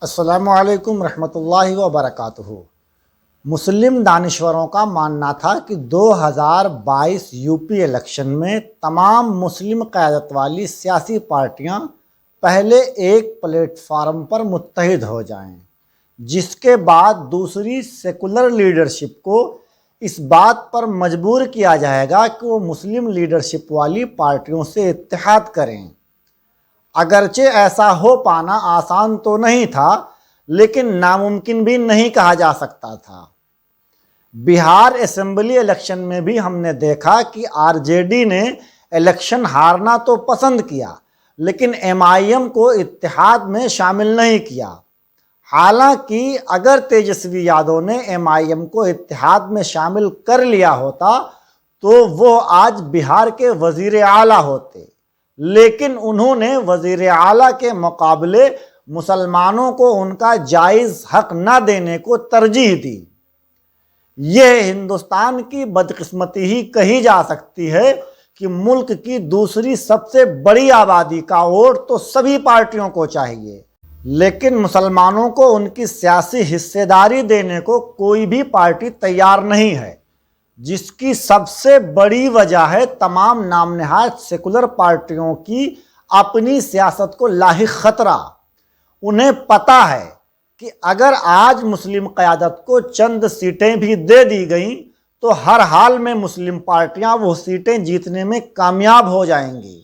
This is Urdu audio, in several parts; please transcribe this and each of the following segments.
السلام علیکم ورحمۃ اللہ وبرکاتہ۔ مسلم دانشوروں کا ماننا تھا کہ 2022 یو پی الیکشن میں تمام مسلم قیادت والی سیاسی پارٹیاں پہلے ایک پلیٹ فارم پر متحد ہو جائیں، جس کے بعد دوسری سیکولر لیڈرشپ کو اس بات پر مجبور کیا جائے گا کہ وہ مسلم لیڈرشپ والی پارٹیوں سے اتحاد کریں۔ اگرچہ ایسا ہو پانا آسان تو نہیں تھا، لیکن ناممکن بھی نہیں کہا جا سکتا تھا۔ بہار اسمبلی الیکشن میں بھی ہم نے دیکھا کہ آر جے ڈی نے الیکشن ہارنا تو پسند کیا، لیکن ایم آئی ایم کو اتحاد میں شامل نہیں کیا۔ حالانکہ اگر تیجسوی یادو نے ایم آئی ایم کو اتحاد میں شامل کر لیا ہوتا تو وہ آج بہار کے وزیر اعلیٰ ہوتے، لیکن انہوں نے وزیر اعلیٰ کے مقابلے مسلمانوں کو ان کا جائز حق نہ دینے کو ترجیح دی۔ یہ ہندوستان کی بدقسمتی ہی کہی جا سکتی ہے کہ ملک کی دوسری سب سے بڑی آبادی کا ووٹ تو سبھی پارٹیوں کو چاہیے، لیکن مسلمانوں کو ان کی سیاسی حصے داری دینے کو کوئی بھی پارٹی تیار نہیں ہے، جس کی سب سے بڑی وجہ ہے تمام نام نہاد سیکولر پارٹیوں کی اپنی سیاست کو لاحق خطرہ۔ انہیں پتہ ہے کہ اگر آج مسلم قیادت کو چند سیٹیں بھی دے دی گئیں تو ہر حال میں مسلم پارٹیاں وہ سیٹیں جیتنے میں کامیاب ہو جائیں گی،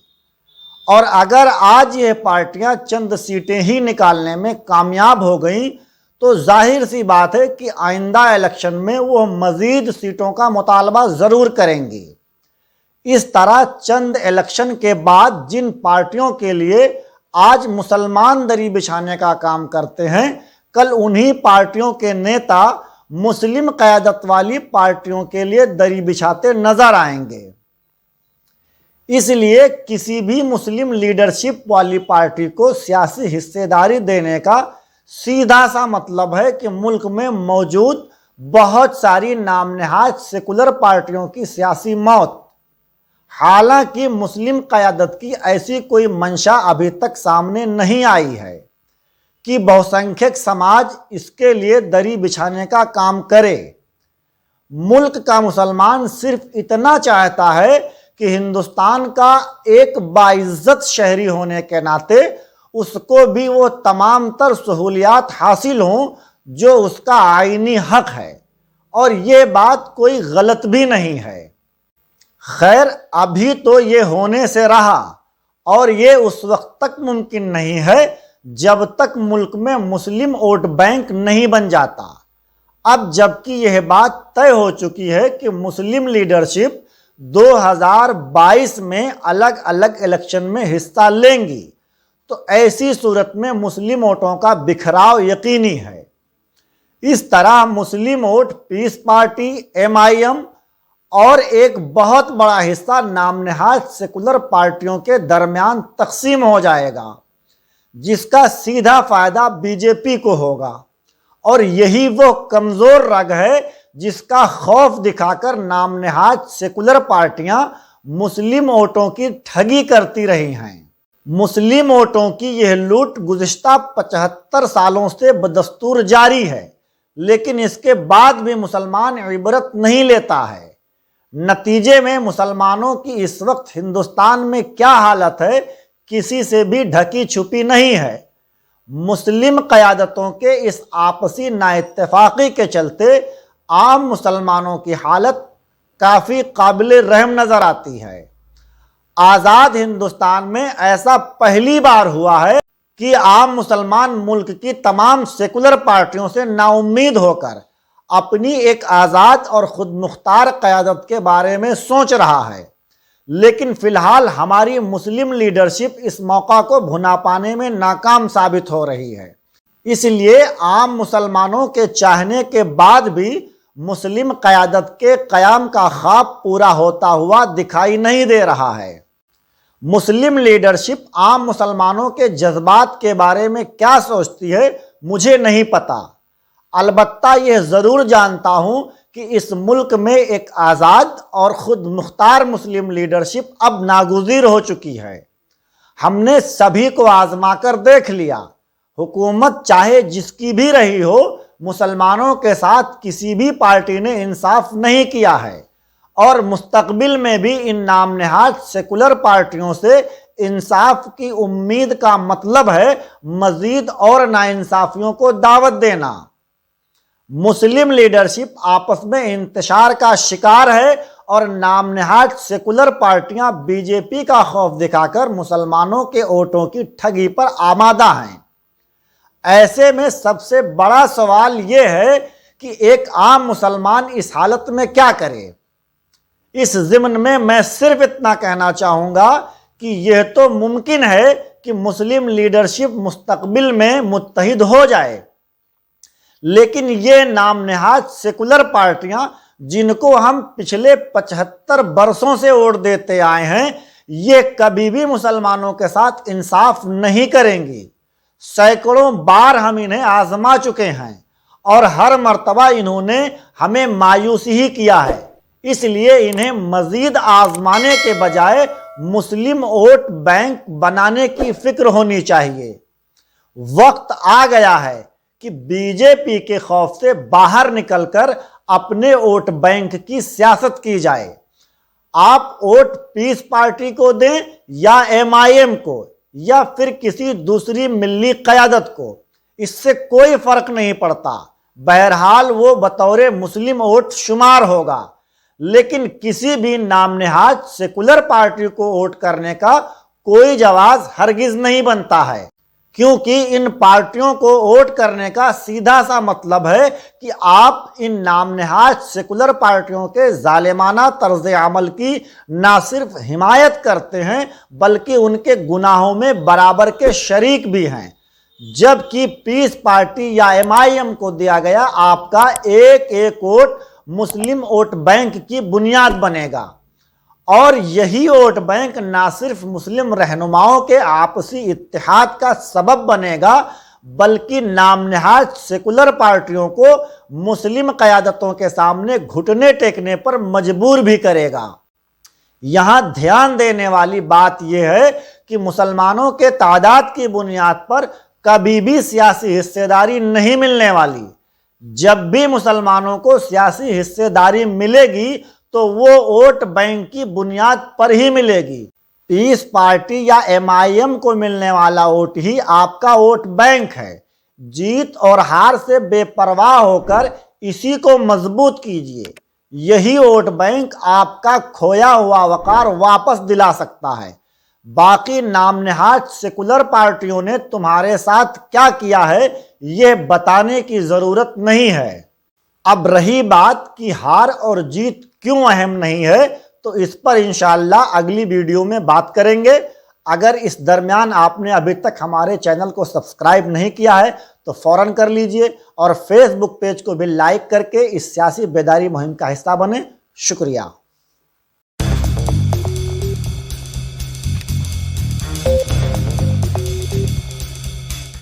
اور اگر آج یہ پارٹیاں چند سیٹیں ہی نکالنے میں کامیاب ہو گئیں تو ظاہر سی بات ہے کہ آئندہ الیکشن میں وہ مزید سیٹوں کا مطالبہ ضرور کریں گی۔ اس طرح چند الیکشن کے بعد جن پارٹیوں کے لیے آج مسلمان دری بچھانے کا کام کرتے ہیں، کل انہی پارٹیوں کے نیتا مسلم قیادت والی پارٹیوں کے لیے دری بچھاتے نظر آئیں گے۔ اس لیے کسی بھی مسلم لیڈرشپ والی پارٹی کو سیاسی حصے داری دینے کا سیدھا سا مطلب ہے کہ ملک میں موجود بہت ساری نام نہاد سیکولر پارٹیوں کی سیاسی موت۔ حالانکہ مسلم قیادت کی ایسی کوئی منشا ابھی تک سامنے نہیں آئی ہے کہ بہوسنکھیک سماج اس کے لیے دری بچھانے کا کام کرے۔ ملک کا مسلمان صرف اتنا چاہتا ہے کہ ہندوستان کا ایک باعزت شہری ہونے کے ناطے اس کو بھی وہ تمام تر سہولیات حاصل ہوں جو اس کا آئینی حق ہے، اور یہ بات کوئی غلط بھی نہیں ہے۔ خیر، ابھی تو یہ ہونے سے رہا، اور یہ اس وقت تک ممکن نہیں ہے جب تک ملک میں مسلم ووٹ بینک نہیں بن جاتا۔ اب جبکہ یہ بات طے ہو چکی ہے کہ مسلم لیڈرشپ 2022 میں الگ الگ الیکشن میں حصہ لیں گی، تو ایسی صورت میں مسلم ووٹوں کا بکھراؤ یقینی ہے۔ اس طرح مسلم vote Peace Party, M I M اور ایک بہت بڑا حصہ نام نہاد سیکولر پارٹیوں کے درمیان تقسیم ہو جائے گا، جس کا سیدھا فائدہ بی جے پی کو ہوگا، اور یہی وہ کمزور رگ ہے جس کا خوف دکھا کر نام نہاد سیکولر پارٹیاں مسلم ووٹوں کی ٹھگی کرتی رہی ہیں۔ مسلم ووٹوں کی یہ لوٹ گزشتہ 75 سالوں سے بدستور جاری ہے، لیکن اس کے بعد بھی مسلمان عبرت نہیں لیتا ہے۔ نتیجے میں مسلمانوں کی اس وقت ہندوستان میں کیا حالت ہے کسی سے بھی ڈھکی چھپی نہیں ہے۔ مسلم قیادتوں کے اس آپسی نا اتفاقی کے چلتے عام مسلمانوں کی حالت کافی قابل رحم نظر آتی ہے۔ آزاد ہندوستان میں ایسا پہلی بار ہوا ہے کہ عام مسلمان ملک کی تمام سیکولر پارٹیوں سے نا امید ہو کر اپنی ایک آزاد اور خود مختار قیادت کے بارے میں سوچ رہا ہے، لیکن فی الحال ہماری مسلم لیڈرشپ اس موقع کو بھنا پانے میں ناکام ثابت ہو رہی ہے۔ اس لیے عام مسلمانوں کے چاہنے کے بعد بھی مسلم قیادت کے قیام کا خواب پورا ہوتا ہوا دکھائی نہیں دے رہا ہے۔ مسلم لیڈرشپ عام مسلمانوں کے جذبات کے بارے میں کیا سوچتی ہے مجھے نہیں پتا، البتہ یہ ضرور جانتا ہوں کہ اس ملک میں ایک آزاد اور خود مختار مسلم لیڈرشپ اب ناگزیر ہو چکی ہے۔ ہم نے سبھی کو آزما کر دیکھ لیا، حکومت چاہے جس کی بھی رہی ہو، مسلمانوں کے ساتھ کسی بھی پارٹی نے انصاف نہیں کیا ہے، اور مستقبل میں بھی ان نام نہاد سیکولر پارٹیوں سے انصاف کی امید کا مطلب ہے مزید اور ناانصافیوں کو دعوت دینا۔ مسلم لیڈرشپ آپس میں انتشار کا شکار ہے، اور نام نہاد سیکولر پارٹیاں بی جے پی کا خوف دکھا کر مسلمانوں کے ووٹوں کی ٹھگی پر آمادہ ہیں۔ ایسے میں سب سے بڑا سوال یہ ہے کہ ایک عام مسلمان اس حالت میں کیا کرے؟ اس ضمن میں میں صرف اتنا کہنا چاہوں گا کہ یہ تو ممکن ہے کہ مسلم لیڈرشپ مستقبل میں متحد ہو جائے، لیکن یہ نام نہاد سیکولر پارٹیاں جن کو ہم پچھلے 75 برسوں سے ووٹ دیتے آئے ہیں، یہ کبھی بھی مسلمانوں کے ساتھ انصاف نہیں کریں گی۔ سینکڑوں بار ہم انہیں آزما چکے ہیں، اور ہر مرتبہ انہوں نے ہمیں مایوس ہی کیا ہے۔ اس لیے انہیں مزید آزمانے کے بجائے مسلم ووٹ بینک بنانے کی فکر ہونی چاہیے۔ وقت آ گیا ہے کہ بی جے پی کے خوف سے باہر نکل کر اپنے ووٹ بینک کی سیاست کی جائے۔ آپ ووٹ پیس پارٹی کو دیں یا ایم آئی ایم کو، یا پھر کسی دوسری ملی قیادت کو، اس سے کوئی فرق نہیں پڑتا، بہرحال وہ بطور مسلم ووٹ شمار ہوگا۔ لیکن کسی بھی نام نہاد سیکولر پارٹی کو ووٹ کرنے کا کوئی جواز ہرگز نہیں بنتا ہے، کیونکہ ان پارٹیوں کو ووٹ کرنے کا سیدھا سا مطلب ہے کہ آپ ان نام نہاد سیکولر پارٹیوں کے ظالمانہ طرز عمل کی نہ صرف حمایت کرتے ہیں بلکہ ان کے گناہوں میں برابر کے شریک بھی ہیں۔ جبکہ پیس پارٹی یا ایم آئی ایم کو دیا گیا آپ کا ایک ایک ووٹ مسلم ووٹ بینک کی بنیاد بنے گا، اور یہی ووٹ بینک نہ صرف مسلم رہنماؤں کے آپسی اتحاد کا سبب بنے گا بلکہ نام نہاد سیکولر پارٹیوں کو مسلم قیادتوں کے سامنے گھٹنے ٹیکنے پر مجبور بھی کرے گا۔ یہاں دھیان دینے والی بات یہ ہے کہ مسلمانوں کے تعداد کی بنیاد پر کبھی بھی سیاسی حصہ داری نہیں ملنے والی۔ جب بھی مسلمانوں کو سیاسی حصہ داری ملے گی تو وہ ووٹ بینک کی بنیاد پر ہی ملے گی۔ پیس پارٹی یا ایم آئی ایم کو ملنے والا ووٹ ہی آپ کا ووٹ بینک ہے۔ جیت اور ہار سے بے پرواہ ہو کر اسی کو مضبوط کیجیے۔ یہی ووٹ بینک آپ کا کھویا ہوا وقار واپس دلا سکتا ہے۔ باقی نام نہاد سیکولر پارٹیوں نے تمہارے ساتھ کیا کیا ہے یہ بتانے کی ضرورت نہیں ہے۔ اب رہی بات کہ ہار اور جیت کیوں اہم نہیں ہے، تو اس پر انشاءاللہ اگلی ویڈیو میں بات کریں گے۔ اگر اس درمیان آپ نے ابھی تک ہمارے چینل کو سبسکرائب نہیں کیا ہے تو فوراً کر لیجئے، اور فیس بک پیج کو بھی لائک کر کے اس سیاسی بیداری مہم کا حصہ بنیں۔ شکریہ۔